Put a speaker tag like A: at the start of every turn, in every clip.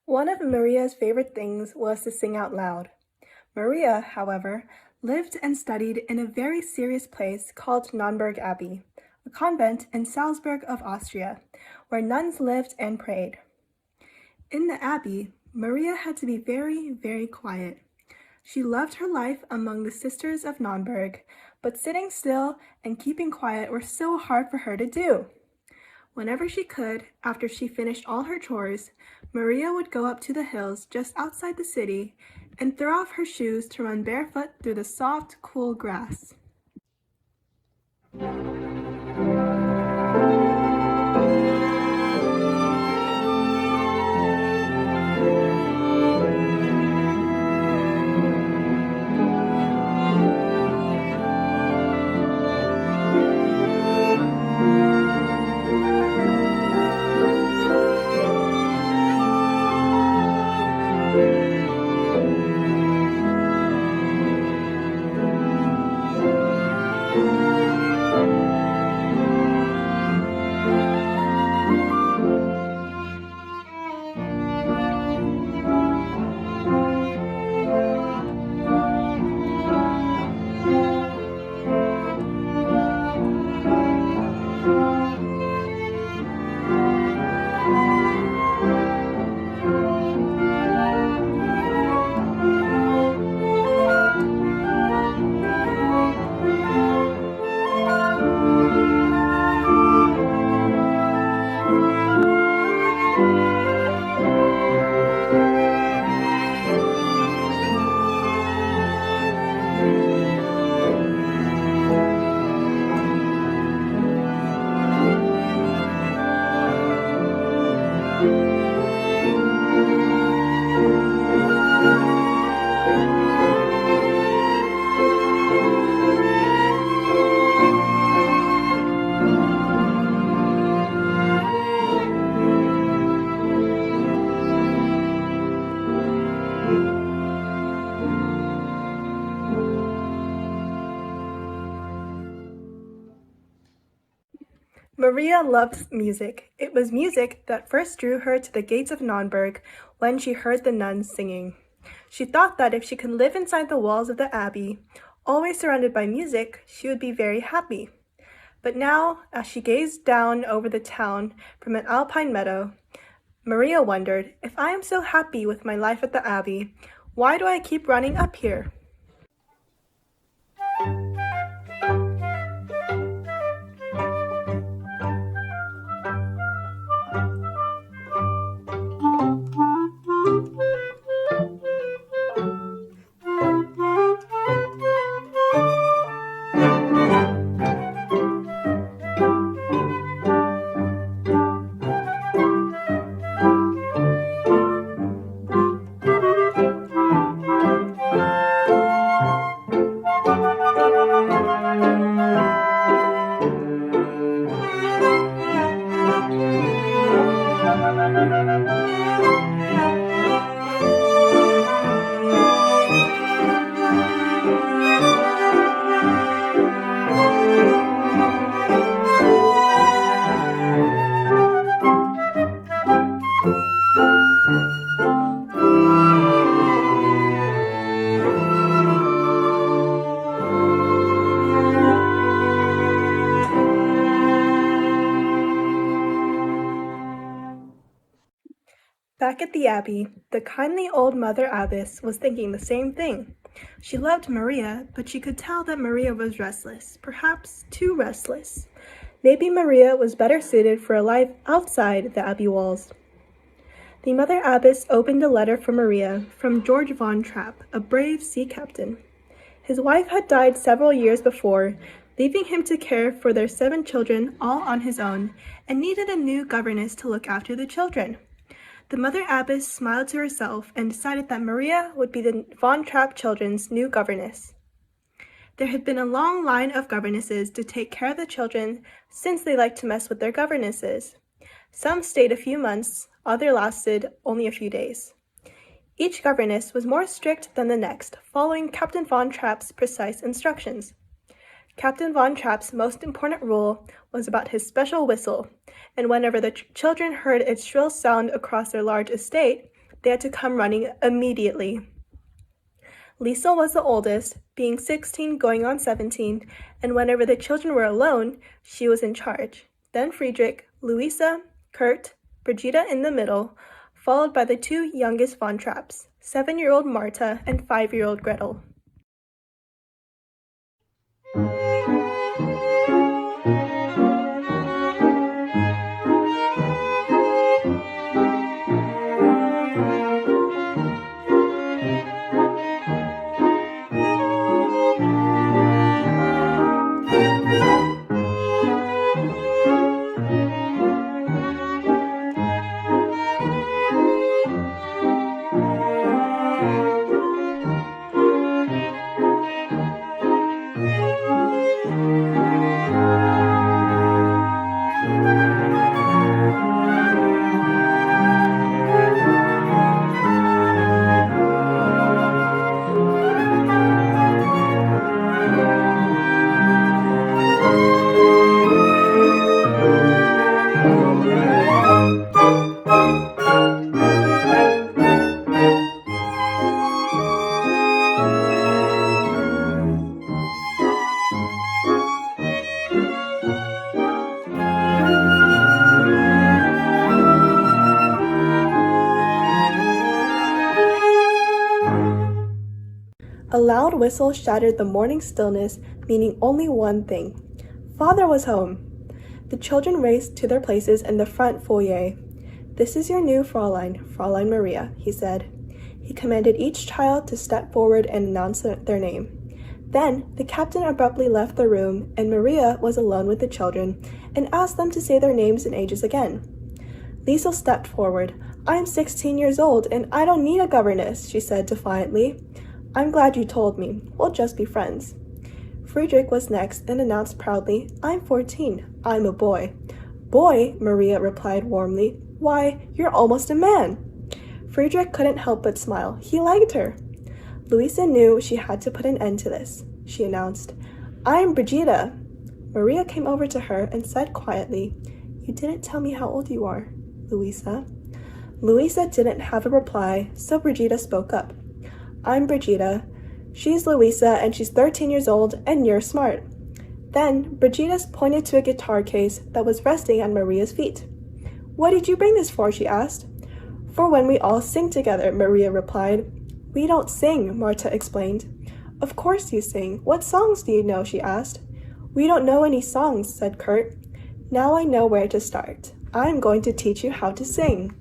A: One of Maria's favorite things was to sing out loud. Maria, however, lived and studied in a very serious place called Nonnberg Abbey, a convent in Salzburg of Austria, where nuns lived and prayed. In the abbey, Maria had to be very, very quiet. She loved her life among the sisters of Nonnberg, but sitting still and keeping quiet were so hard for her to do. Whenever she could, after she finished all her chores, Maria would go up to the hills just outside the city and throw off her shoes to run barefoot through the soft, cool grass. Maria loved music. It was music that first drew her to the gates of Nonnberg when she heard the nuns singing. She thought that if she could live inside the walls of the abbey, always surrounded by music, she would be very happy. But now, as she gazed down over the town from an alpine meadow, Maria wondered, if I am so happy with my life at the abbey, why do I keep running up here? Back at the abbey, the kindly old Mother Abbess was thinking the same thing. She loved Maria, but she could tell that Maria was restless, perhaps too restless. Maybe Maria was better suited for a life outside the abbey walls. The Mother Abbess opened a letter for Maria from George von Trapp, a brave sea captain. His wife had died several years before, leaving him to care for their 7 children all on his own, and needed a new governess to look after the children. The Mother Abbess smiled to herself and decided that Maria would be the von Trapp children's new governess. There had been a long line of governesses to take care of the children since they liked to mess with their governesses. Some stayed a few months, others lasted only a few days. Each governess was more strict than the next, following Captain von Trapp's precise instructions. Captain von Trapp's most important rule was about his special whistle, and whenever the children heard its shrill sound across their large estate, They had to come running immediately. Liesel was the oldest, being 16 going on 17, and whenever the children were alone, she was in charge. Then Friedrich, Louisa, Kurt, Brigitta in the middle, followed by the two youngest Von Trapps, 7-year-old Marta and 5-year-old Gretel. A loud whistle shattered the morning stillness, meaning only one thing. Father was home. The children raced to their places in the front foyer. "This is your new Fräulein, Fräulein Maria," he said. He commanded each child to step forward and announce their name. Then the captain abruptly left the room, and Maria was alone with the children and asked them to say their names and ages again. Liesel stepped forward. "I'm 16 years old, and I don't need a governess," she said defiantly. "I'm glad you told me. We'll just be friends." Friedrich was next and announced proudly, "I'm 14. I'm a boy." "Boy?" Maria replied warmly. "Why, you're almost a man." Friedrich couldn't help but smile. He liked her. Louisa knew she had to put an end to this. She announced, "I'm Brigitta." Maria came over to her and said quietly, "You didn't tell me how old you are, Louisa." Louisa didn't have a reply, so Brigitta spoke up. "I'm Brigitta. She's Louisa, and she's 13 years old, and you're smart." Then Brigitta pointed to a guitar case that was resting at Maria's feet. "What did you bring this for?" she asked. "For when we all sing together," Maria replied. "We don't sing," Marta explained. "Of course you sing. What songs do you know?" she asked. "We don't know any songs," said Kurt. "Now I know where to start. I'm going to teach you how to sing."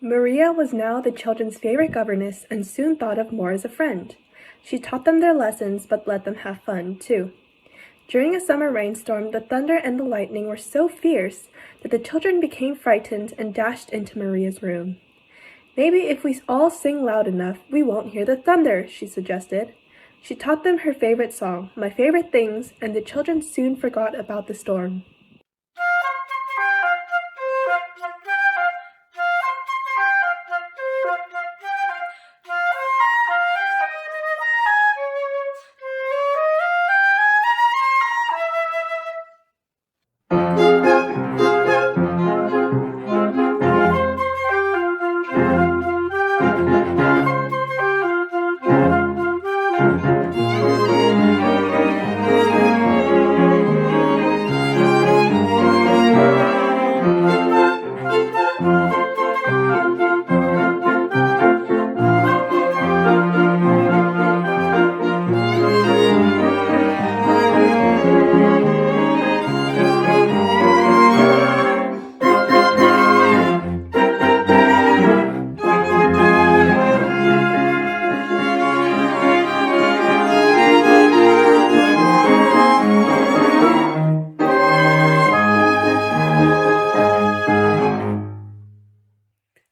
A: Maria was now the children's favorite governess and soon thought of more as a friend. She taught them their lessons but let them have fun, too. During a summer rainstorm, the thunder and the lightning were so fierce that the children became frightened and dashed into Maria's room. "Maybe if we all sing loud enough, we won't hear the thunder," she suggested. She taught them her favorite song, "My Favorite Things," and the children soon forgot about the storm.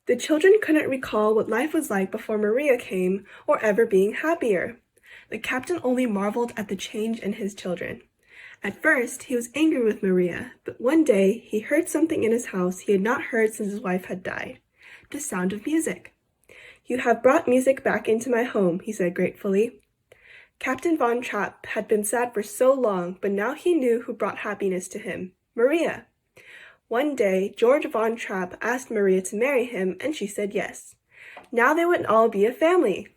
A: The children couldn't recall what life was like before Maria came, or ever being happier. The captain only marveled at the change in his children. At first, he was angry with Maria, but one day he heard something in his house he had not heard since his wife had died: the sound of music. "You have brought music back into my home," he said gratefully. Captain Von Trapp had been sad for so long, but now he knew who brought happiness to him: Maria. One day, George Von Trapp asked Maria to marry him, and she said yes. Now they would all be a family.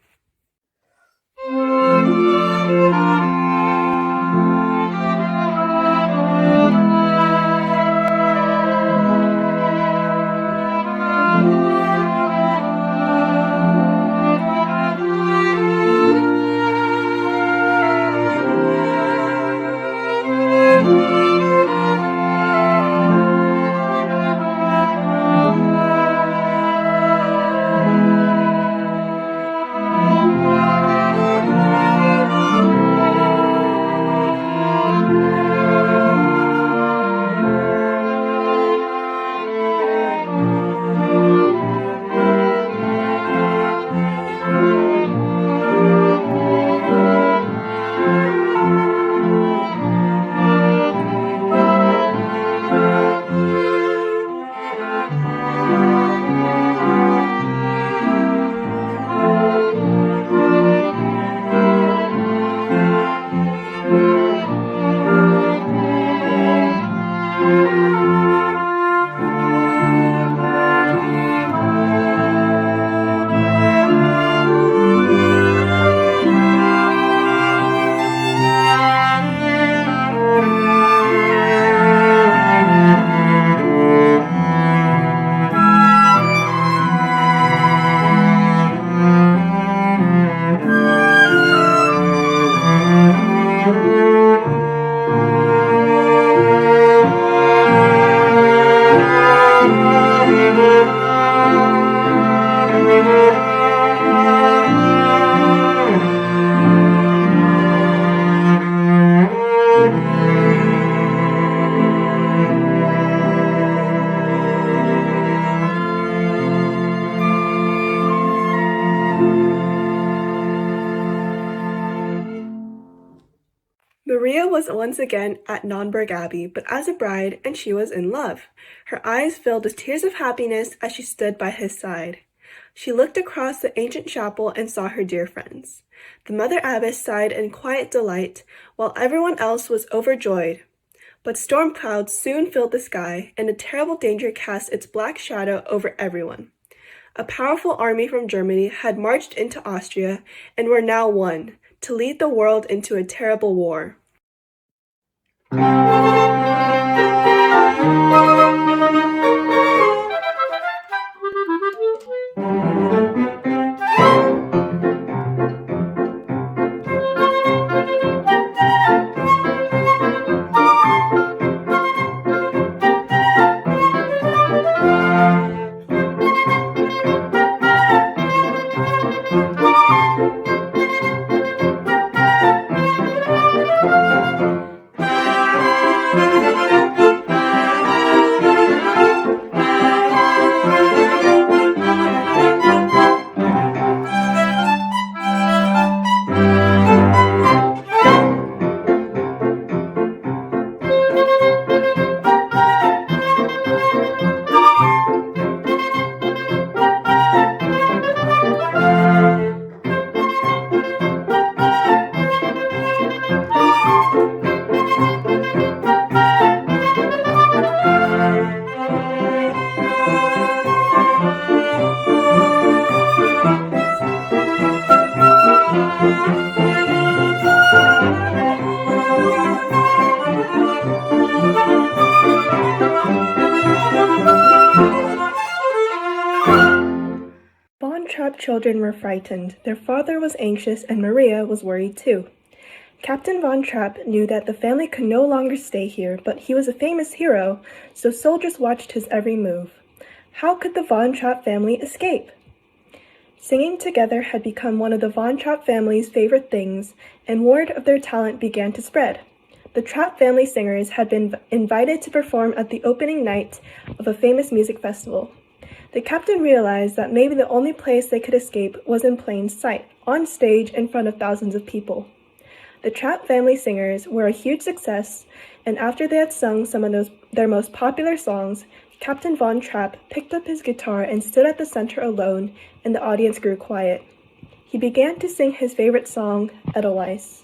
A: Maria was once again at Naumburg Abbey, but as a bride, and she was in love. Her eyes filled with tears of happiness as she stood by his side. She looked across the ancient chapel and saw her dear friends. The mother abbess sighed in quiet delight, while everyone else was overjoyed. But storm clouds soon filled the sky, and a terrible danger cast its black shadow over everyone. A powerful army from Germany had marched into Austria and were now one, to lead the world into a terrible war. children were frightened, their father was anxious, and Maria was worried too. Captain Von Trapp knew that the family could no longer stay here, but he was a famous hero, so soldiers watched his every move. How could the Von Trapp family escape? Singing together had become one of the Von Trapp family's favorite things, and word of their talent began to spread. The Trapp family singers had been invited to perform at the opening night of a famous music festival. The captain realized that maybe the only place they could escape was in plain sight, on stage in front of thousands of people. The Trapp family singers were a huge success, and after they had sung some of their most popular songs, Captain Von Trapp picked up his guitar and stood at the center alone, and the audience grew quiet. He began to sing his favorite song, Edelweiss.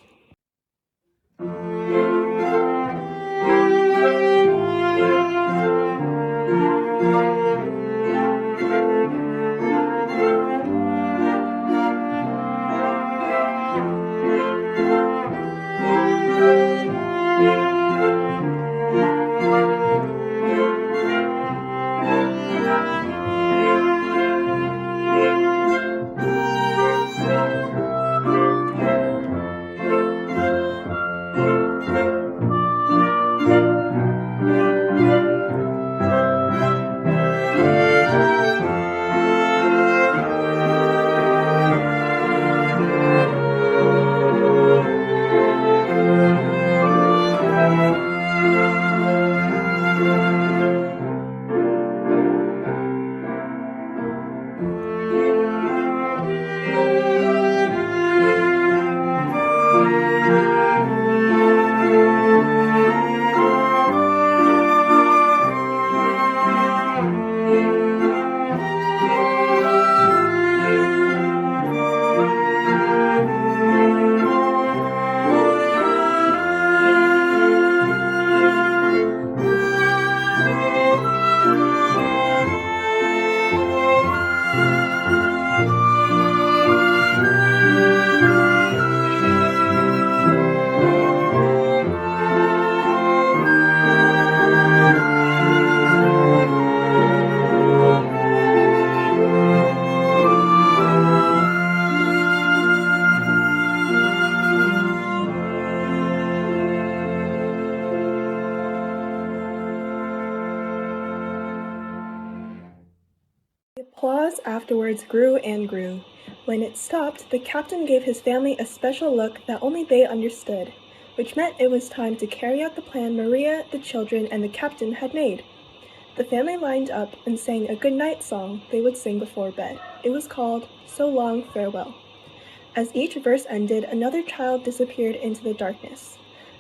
A: The applause afterwards grew and grew. When it stopped, the captain gave his family a special look that only they understood, which meant it was time to carry out the plan Maria, the children, and the captain had made. The family lined up and sang a good-night song they would sing before bed. It was called So Long, Farewell. As each verse ended, another child disappeared into the darkness.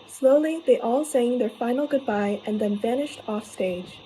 A: Slowly, they all sang their final goodbye and then vanished off stage.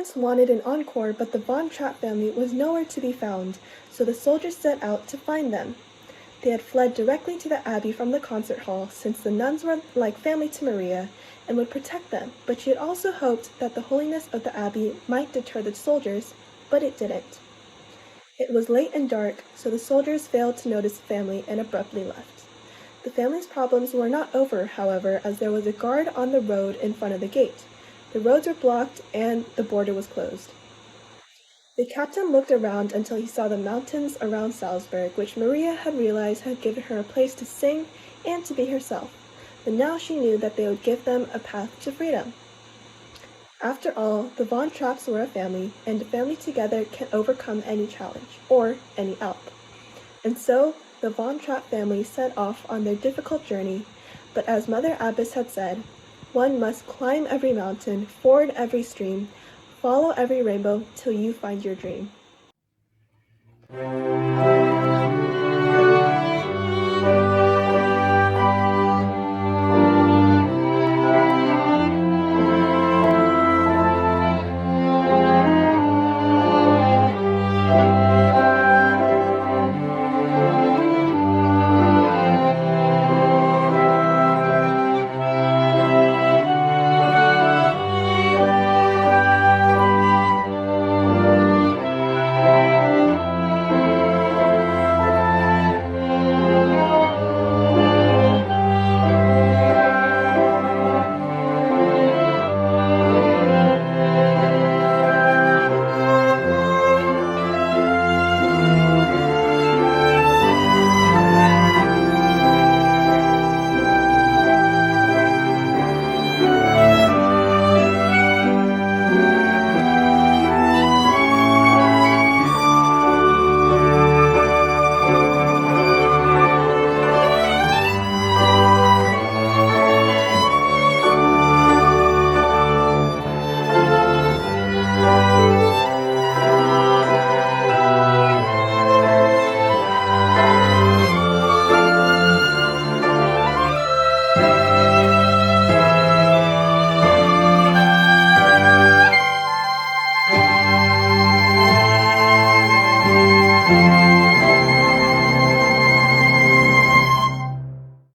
A: parents wanted an encore, but the Von Trapp family was nowhere to be found, so the soldiers set out to find them. They had fled directly to the abbey from the concert hall, since the nuns were like family to Maria and would protect them, but she had also hoped that the holiness of the abbey might deter the soldiers, but it didn't. It was late and dark, so the soldiers failed to notice the family and abruptly left. The family's problems were not over, however, as there was a guard on the road in front of the gate. The roads were blocked and the border was closed. The captain looked around until he saw the mountains around Salzburg, which Maria had realized had given her a place to sing and to be herself, but now she knew that they would give them a path to freedom. After all, the Von Trapps were a family, and a family together can overcome any challenge, or any Alp. And so, the Von Trapp family set off on their difficult journey, but as Mother Abbess had said, one must climb every mountain, ford every stream, follow every rainbow till you find your dream.